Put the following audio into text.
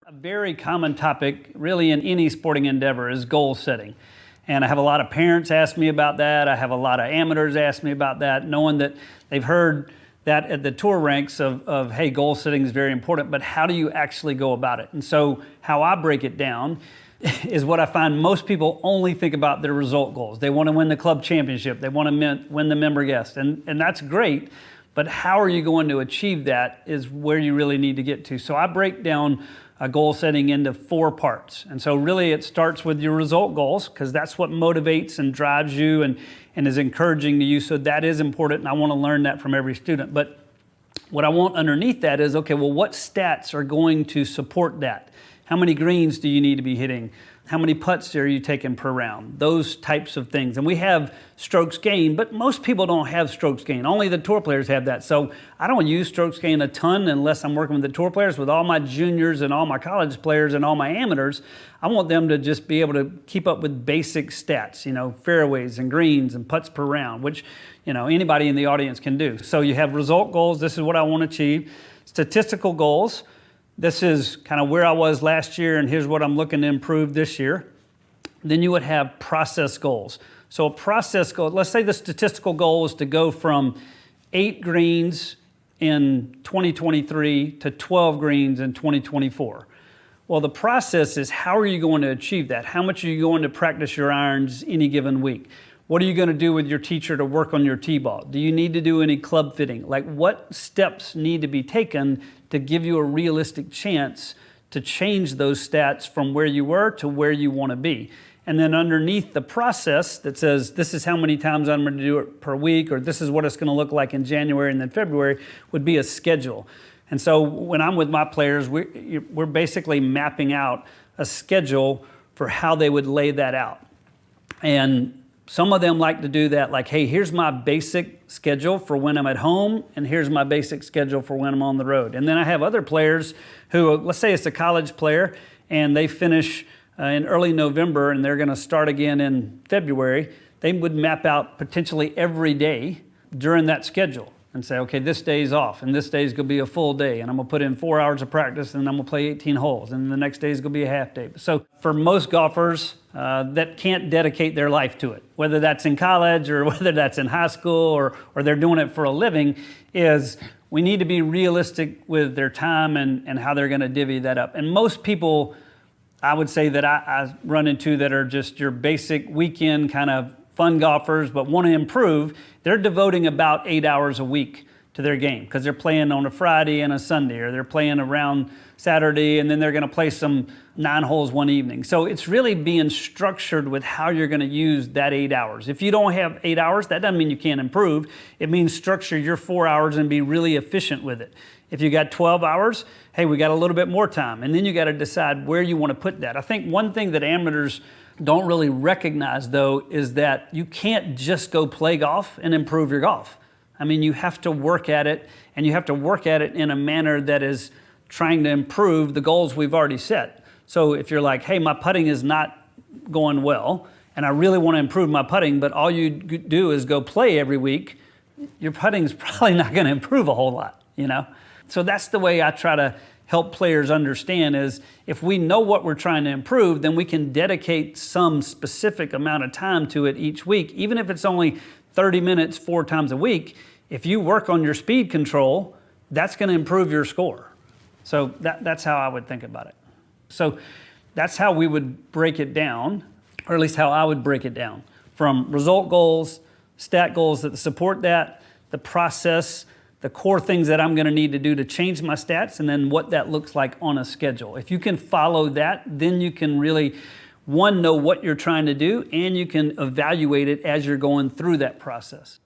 A very common topic, really, in any sporting endeavor is goal setting. And I have a lot of parents ask me about that. I have a lot of amateurs ask me about that, knowing that they've heard that at the tour ranks of hey, goal setting is very important, but how do you actually go about it? And so how I break it down is what I find most people only think about their result goals. They want to win the club championship. They want to win the member guest. And that's great, but how are you going to achieve that is where you really need to get to. So I break down goal setting into 4 parts. And so really it starts with your result goals, because that's what motivates and drives you and is encouraging to you. So that is important, and I want to learn that from every student. But what I want underneath that is, okay, well, what stats are going to support that? How many greens do you need to be hitting? How many putts are you taking per round? Those types of things. And we have strokes gained, but most people don't have strokes gained. Only the tour players have that. So I don't use strokes gained a ton unless I'm working with the tour players. With all my juniors and all my college players and all my amateurs, I want them to just be able to keep up with basic stats, fairways and greens and putts per round, which, anybody in the audience can do. So you have result goals. This is what I want to achieve. Statistical goals. This is kind of where I was last year, and here's what I'm looking to improve this year. Then you would have process goals. So a process goal, let's say the statistical goal is to go from 8 greens in 2023 to 12 greens in 2024. Well, the process is, how are you going to achieve that? How much are you going to practice your irons any given week? What are you going to do with your teacher to work on your tee ball? Do you need to do any club fitting? Like, what steps need to be taken to give you a realistic chance to change those stats from where you were to where you want to be? And then underneath the process that says, this is how many times I'm going to do it per week, or this is what it's going to look like in January and then February, would be a schedule. And so when I'm with my players, we're basically mapping out a schedule for how they would lay that out. And some of them like to do that, like, hey, here's my basic schedule for when I'm at home, and here's my basic schedule for when I'm on the road. And then I have other players who, let's say it's a college player, and they finish in early November, and they're going to start again in February. They would map out potentially every day during that schedule and say, okay, this day's off, and this day's going to be a full day, and I'm going to put in 4 hours of practice, and I'm going to play 18 holes, and the next day is going to be a half day. So for most golfers that can't dedicate their life to it, whether that's in college or whether that's in high school or they're doing it for a living, is we need to be realistic with their time and how they're going to divvy that up. And most people, I would say, that I run into that are just your basic weekend kind of fun golfers but want to improve, they're devoting about 8 hours a week to their game, because they're playing on a Friday and a Sunday, or they're playing around Saturday, and then they're going to play some 9 holes one evening. So it's really being structured with how you're going to use that 8 hours. If you don't have 8 hours, that doesn't mean you can't improve. It means structure your 4 hours and be really efficient with it. If you got 12 hours, hey, we got a little bit more time, and then you got to decide where you want to put that. I think one thing that amateurs don't really recognize, though, is that you can't just go play golf and improve your golf. I mean, you have to work at it, and you have to work at it in a manner that is trying to improve the goals we've already set. So if you're like, hey, my putting is not going well, and I really want to improve my putting, but all you do is go play every week, your putting is probably not going to improve a whole lot, So that's the way I try to help players understand, is if we know what we're trying to improve, then we can dedicate some specific amount of time to it each week, even if it's only 30 minutes 4 times a week. If you work on your speed control, that's going to improve your score. So that's how I would think about it. So that's how we would break it down, or at least how I would break it down, from result goals, stat goals that support that, the process, the core things that I'm going to need to do to change my stats, and then what that looks like on a schedule. If you can follow that, then you can really, one, know what you're trying to do, and you can evaluate it as you're going through that process.